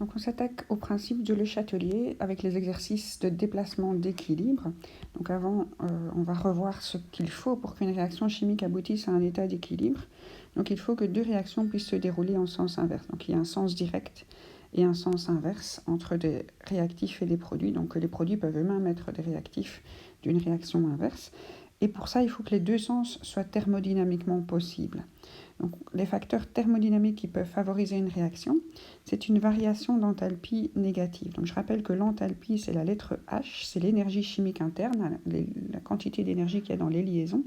Donc on s'attaque au principe de Le Chatelier avec les exercices de déplacement d'équilibre. Donc avant, on va revoir ce qu'il faut pour qu'une réaction chimique aboutisse à un état d'équilibre. Donc il faut que deux réactions puissent se dérouler en sens inverse. Donc il y a un sens direct et un sens inverse entre des réactifs et des produits. Donc les produits peuvent eux-mêmes être des réactifs d'une réaction inverse. Et pour ça, il faut que les deux sens soient thermodynamiquement possibles. Donc, les facteurs thermodynamiques qui peuvent favoriser une réaction, c'est une variation d'enthalpie négative. Donc, je rappelle que l'enthalpie, c'est la lettre H, c'est l'énergie chimique interne, la quantité d'énergie qu'il y a dans les liaisons.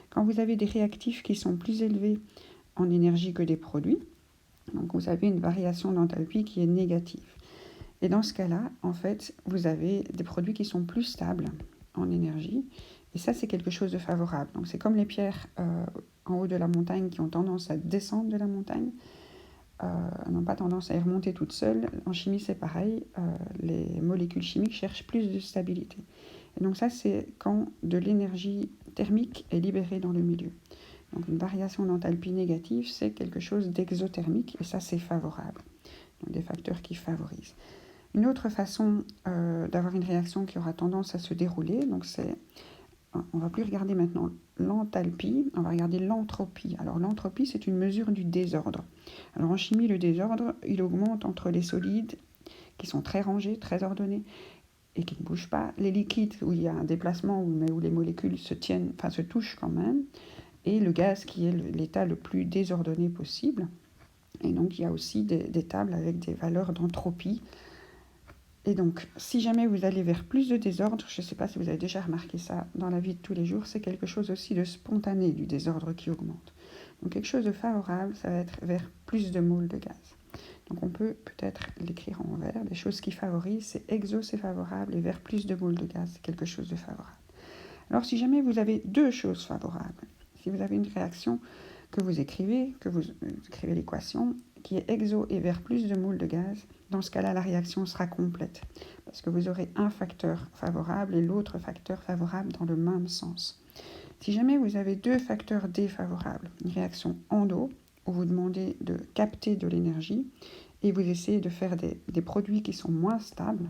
Quand vous avez des réactifs qui sont plus élevés en énergie que des produits, donc vous avez une variation d'enthalpie qui est négative. Et dans ce cas-là, en fait, vous avez des produits qui sont plus stables en énergie. Et ça, c'est quelque chose de favorable. Donc, c'est comme les pierres en haut de la montagne qui ont tendance à descendre de la montagne, n'ont pas tendance à y remonter toutes seules. En chimie, c'est pareil. Les molécules chimiques cherchent plus de stabilité. Et donc ça, c'est quand de l'énergie thermique est libérée dans le milieu. Donc une variation d'enthalpie négative, c'est quelque chose d'exothermique, et ça, c'est favorable. Donc des facteurs qui favorisent. Une autre façon d'avoir une réaction qui aura tendance à se dérouler, donc c'est, on ne va plus regarder maintenant l'enthalpie, on va regarder l'entropie. Alors l'entropie, c'est une mesure du désordre. Alors en chimie, le désordre, il augmente entre les solides qui sont très rangés, très ordonnés et qui ne bougent pas, les liquides où il y a un déplacement où les molécules se touchent quand même, et le gaz qui est l'état le plus désordonné possible. Et donc il y a aussi des tables avec des valeurs d'entropie. Et donc, si jamais vous allez vers plus de désordre, je ne sais pas si vous avez déjà remarqué ça dans la vie de tous les jours, c'est quelque chose aussi de spontané, du désordre qui augmente. Donc quelque chose de favorable, ça va être vers plus de moles de gaz. Donc on peut peut-être l'écrire en vert. Les choses qui favorisent, c'est exo, c'est favorable, et vers plus de moles de gaz, c'est quelque chose de favorable. Alors si jamais vous avez deux choses favorables, si vous avez une réaction que vous écrivez l'équation, qui est exo et vers plus de moles de gaz, dans ce cas-là, la réaction sera complète, parce que vous aurez un facteur favorable et l'autre facteur favorable dans le même sens. Si jamais vous avez deux facteurs défavorables, une réaction endo, où vous demandez de capter de l'énergie, et vous essayez de faire des produits qui sont moins stables,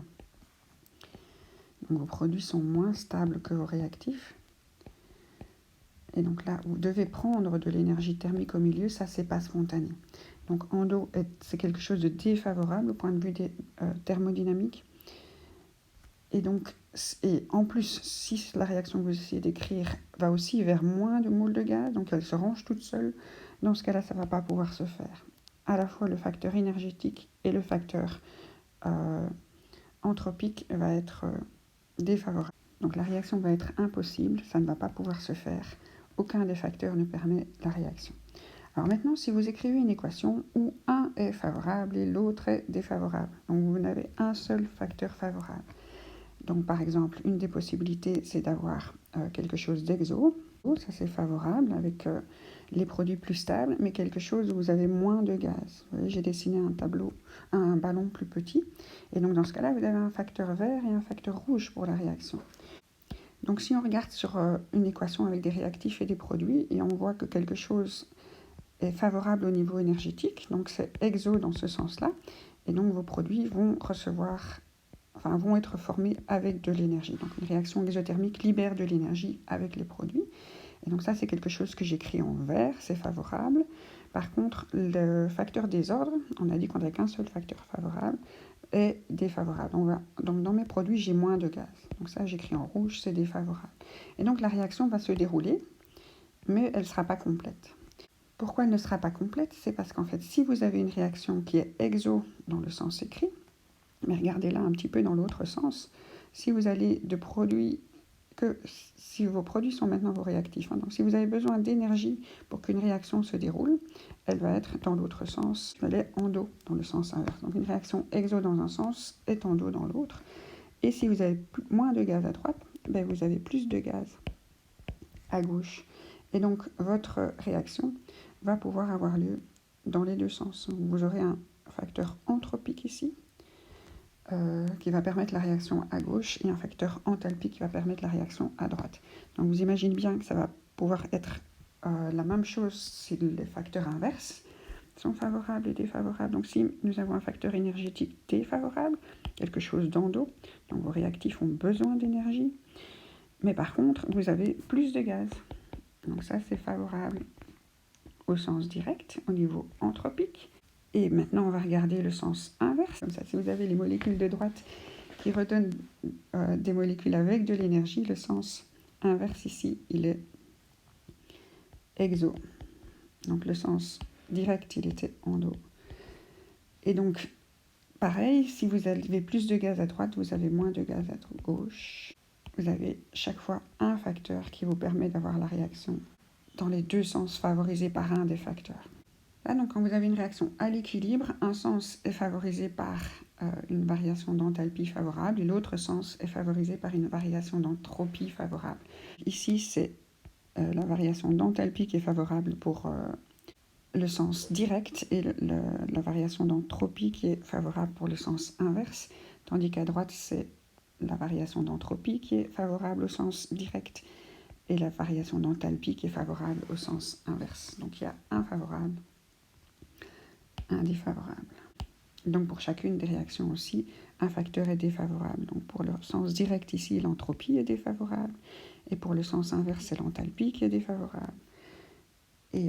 donc vos produits sont moins stables que vos réactifs, et donc là, vous devez prendre de l'énergie thermique au milieu, ça, c'est pas spontané. Donc endo, c'est quelque chose de défavorable au point de vue thermodynamique. Et donc, et en plus, si la réaction que vous essayez d'écrire va aussi vers moins de moles de gaz, donc elle se range toute seule, dans ce cas-là, ça ne va pas pouvoir se faire. À la fois le facteur énergétique et le facteur anthropique va être défavorable. Donc la réaction va être impossible, ça ne va pas pouvoir se faire. Aucun des facteurs ne permet la réaction. Alors maintenant, si vous écrivez une équation où un est favorable et l'autre est défavorable, donc vous n'avez un seul facteur favorable. Donc par exemple, une des possibilités, c'est d'avoir quelque chose d'exo. Ça, c'est favorable avec les produits plus stables, mais quelque chose où vous avez moins de gaz. Vous voyez, j'ai dessiné un ballon plus petit. Et donc dans ce cas-là, vous avez un facteur vert et un facteur rouge pour la réaction. Donc si on regarde sur une équation avec des réactifs et des produits, et on voit que quelque chose est favorable au niveau énergétique, donc c'est exo dans ce sens-là, et donc vos produits vont vont être formés avec de l'énergie. Donc une réaction exothermique libère de l'énergie avec les produits. Et donc ça, c'est quelque chose que j'écris en vert, c'est favorable. Par contre, le facteur désordre, on a dit qu'on n'avait qu'un seul facteur favorable, est défavorable. Donc dans mes produits, j'ai moins de gaz. Donc ça, j'écris en rouge, c'est défavorable. Et donc la réaction va se dérouler, mais elle ne sera pas complète. Pourquoi elle ne sera pas complète? C'est parce qu'en fait, si vous avez une réaction qui est exo dans le sens écrit, mais regardez là un petit peu dans l'autre sens, si vous allez de produits si vos produits sont maintenant vos réactifs, donc si vous avez besoin d'énergie pour qu'une réaction se déroule, elle va être dans l'autre sens, elle est endo dans le sens inverse. Donc une réaction exo dans un sens est endo dans l'autre. Et si vous avez moins de gaz à droite, vous avez plus de gaz à gauche. Et donc votre réaction va pouvoir avoir lieu dans les deux sens. Vous aurez un facteur anthropique ici, qui va permettre la réaction à gauche, et un facteur enthalpie qui va permettre la réaction à droite. Donc vous imaginez bien que ça va pouvoir être la même chose si le facteur inverse, sont favorables et défavorables. Donc si nous avons un facteur énergétique défavorable, quelque chose d'endo, donc vos réactifs ont besoin d'énergie, mais par contre, vous avez plus de gaz. Donc ça, c'est favorable au sens direct, au niveau anthropique. Et maintenant, on va regarder le sens inverse. Comme ça, si vous avez les molécules de droite qui redonnent des molécules avec de l'énergie, le sens inverse ici, il est exo. Donc le sens direct, il était endo. Et donc, pareil, si vous avez plus de gaz à droite, vous avez moins de gaz à gauche. Vous avez chaque fois un facteur qui vous permet d'avoir la réaction dans les deux sens favorisés par un des facteurs. Là, donc, quand vous avez une réaction à l'équilibre, un sens est favorisé par une variation d'enthalpie favorable et l'autre sens est favorisé par une variation d'entropie favorable. Ici, c'est la variation d'enthalpie qui est favorable pour le sens direct et la variation d'entropie qui est favorable pour le sens inverse, tandis qu'à droite, c'est la variation d'entropie qui est favorable au sens direct et la variation d'enthalpie qui est favorable au sens inverse. Donc il y a un favorable, un défavorable. Donc pour chacune des réactions aussi, un facteur est défavorable. Donc pour le sens direct ici, l'entropie est défavorable, et pour le sens inverse, c'est l'enthalpie qui est défavorable. Et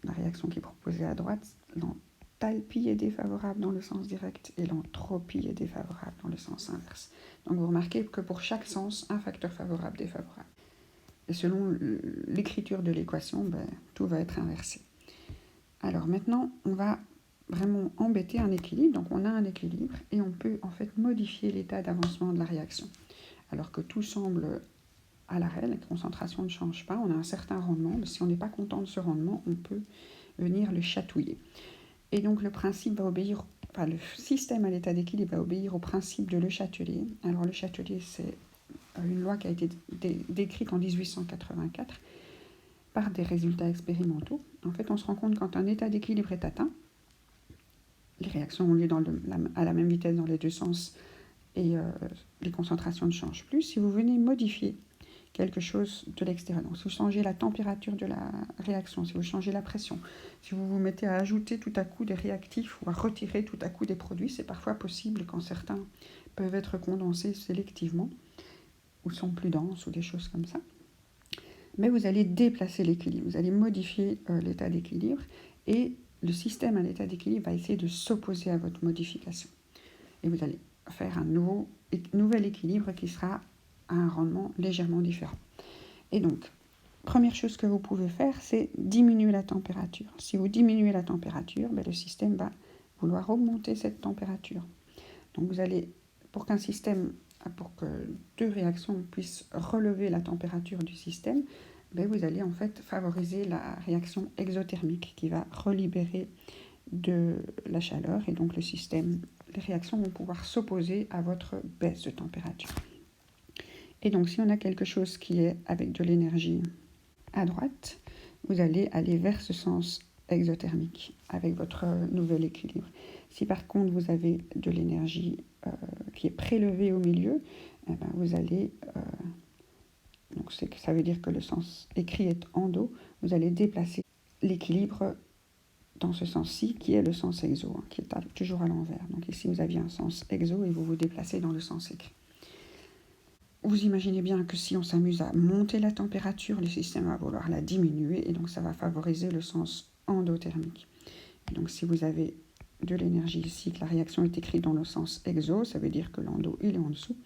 la réaction qui est proposée à droite, l'enthalpie est défavorable dans le sens direct et l'entropie est défavorable dans le sens inverse. Donc vous remarquez que pour chaque sens, un facteur favorable, défavorable. Et selon l'écriture de l'équation, tout va être inversé. Alors maintenant, on va vraiment embêter un équilibre. Donc on a un équilibre et on peut en fait modifier l'état d'avancement de la réaction. Alors que tout semble à l'arrêt, la concentration ne change pas, on a un certain rendement, mais si on n'est pas content de ce rendement, on peut venir le chatouiller. Et donc le principe va obéir, le système à l'état d'équilibre va obéir au principe de Le Chatelier. Alors Le Chatelier, c'est une loi qui a été décrite en 1884 par des résultats expérimentaux. En fait, on se rend compte quand un état d'équilibre est atteint, les réactions ont lieu à la même vitesse dans les deux sens et les concentrations ne changent plus. Si vous venez modifier quelque chose de l'extérieur, donc si vous changez la température de la réaction, si vous changez la pression, si vous vous mettez à ajouter tout à coup des réactifs ou à retirer tout à coup des produits, c'est parfois possible quand certains peuvent être condensés sélectivement ou sont plus denses ou des choses comme ça. Mais vous allez déplacer l'équilibre, vous allez modifier l'état d'équilibre et le système à l'état d'équilibre va essayer de s'opposer à votre modification. Et vous allez faire un nouvel équilibre qui sera à un rendement légèrement différent. Et donc, première chose que vous pouvez faire, c'est diminuer la température. Si vous diminuez la température, le système va vouloir augmenter cette température. Donc vous allez, pour que deux réactions puissent relever la température du système, vous allez en fait favoriser la réaction exothermique qui va relibérer de la chaleur et donc les réactions vont pouvoir s'opposer à votre baisse de température. Et donc si on a quelque chose qui est avec de l'énergie à droite, vous allez aller vers ce sens exothermique avec votre nouvel équilibre. Si par contre vous avez de l'énergie qui est prélevée au milieu, vous allez, donc ça veut dire que le sens écrit est endo, vous allez déplacer l'équilibre dans ce sens-ci qui est le sens exo, qui est toujours à l'envers. Donc ici vous aviez un sens exo et vous vous déplacez dans le sens écrit. Vous imaginez bien que si on s'amuse à monter la température, le système va vouloir la diminuer et donc ça va favoriser le sens endothermique. Et donc si vous avez de l'énergie ici, que la réaction est écrite dans le sens exo, ça veut dire que l'endo il est en dessous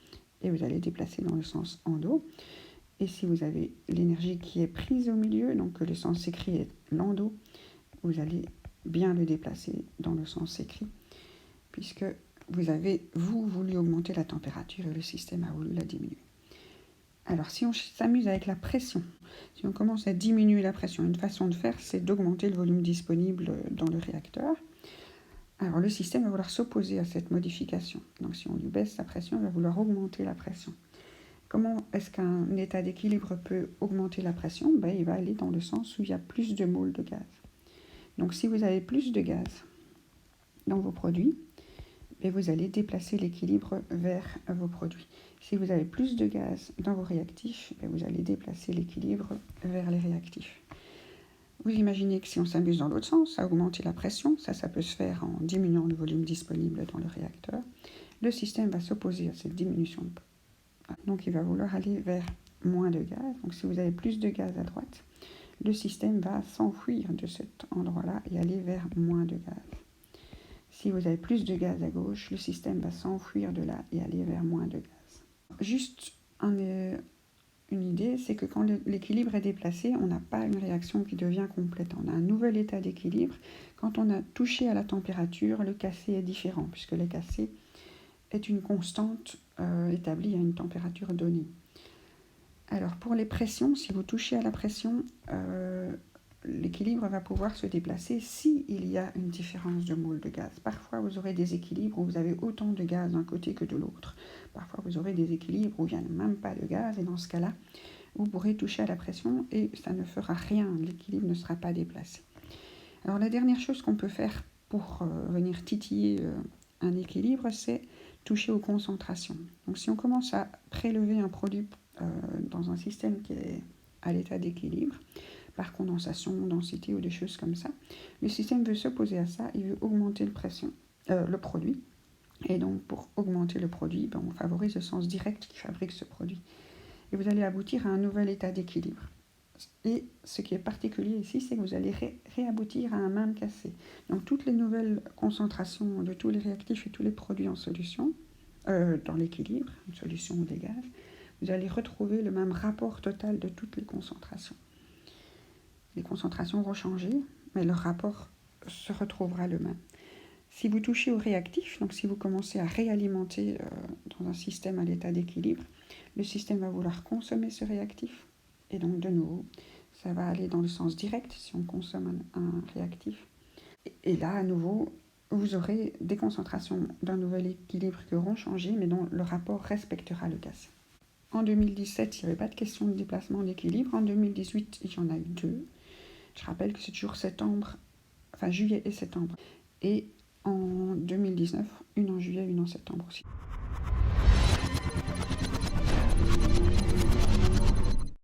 et vous allez déplacer dans le sens endo. Et si vous avez l'énergie qui est prise au milieu, donc que le sens écrit est l'endo, vous allez bien le déplacer dans le sens écrit puisque vous avez voulu augmenter la température et le système a voulu la diminuer. Alors si on s'amuse avec la pression, si on commence à diminuer la pression, une façon de faire c'est d'augmenter le volume disponible dans le réacteur. Alors le système va vouloir s'opposer à cette modification. Donc si on lui baisse la pression, il va vouloir augmenter la pression. Comment est-ce qu'un état d'équilibre peut augmenter la pression ? Il va aller dans le sens où il y a plus de moles de gaz. Donc si vous avez plus de gaz dans vos produits, vous allez déplacer l'équilibre vers vos produits. Si vous avez plus de gaz dans vos réactifs, vous allez déplacer l'équilibre vers les réactifs. Vous imaginez que si on s'amuse dans l'autre sens, à augmenter la pression, ça peut se faire en diminuant le volume disponible dans le réacteur, le système va s'opposer à cette diminution. Donc il va vouloir aller vers moins de gaz. Donc si vous avez plus de gaz à droite, le système va s'enfuir de cet endroit-là et aller vers moins de gaz. Si vous avez plus de gaz à gauche, le système va s'enfuir de là et aller vers moins de gaz. Juste une idée, c'est que quand l'équilibre est déplacé, on n'a pas une réaction qui devient complète. On a un nouvel état d'équilibre. Quand on a touché à la température, le cassé est différent, puisque le cassé est une constante établie à une température donnée. Alors pour les pressions, si vous touchez à la pression, l'équilibre va pouvoir se déplacer s'il y a une différence de mole de gaz. Parfois vous aurez des équilibres où vous avez autant de gaz d'un côté que de l'autre. Parfois vous aurez des équilibres où il n'y a même pas de gaz, et dans ce cas-là, vous pourrez toucher à la pression et ça ne fera rien, l'équilibre ne sera pas déplacé. Alors la dernière chose qu'on peut faire pour venir titiller un équilibre, c'est toucher aux concentrations. Donc si on commence à prélever un produit dans un système qui est à l'état d'équilibre, par condensation, densité ou des choses comme ça, le système veut s'opposer à ça, il veut augmenter le produit. Et donc pour augmenter le produit, on favorise le sens direct qui fabrique ce produit. Et vous allez aboutir à un nouvel état d'équilibre. Et ce qui est particulier ici, c'est que vous allez réaboutir à un même cassé. Donc toutes les nouvelles concentrations de tous les réactifs et tous les produits en solution, dans l'équilibre, une solution ou des gaz, vous allez retrouver le même rapport total de toutes les concentrations. Les concentrations vont changer, mais leur rapport se retrouvera le même. Si vous touchez au réactif, donc si vous commencez à réalimenter dans un système à l'état d'équilibre, le système va vouloir consommer ce réactif. Et donc de nouveau, ça va aller dans le sens direct si on consomme un réactif. Et là, à nouveau, vous aurez des concentrations d'un nouvel équilibre qui auront changé, mais dont le rapport respectera le cassé. En 2017, il n'y avait pas de question de déplacement d'équilibre. En 2018, il y en a eu 2. Je rappelle que c'est toujours juillet et septembre. Et en 2019, une en juillet, une en septembre aussi.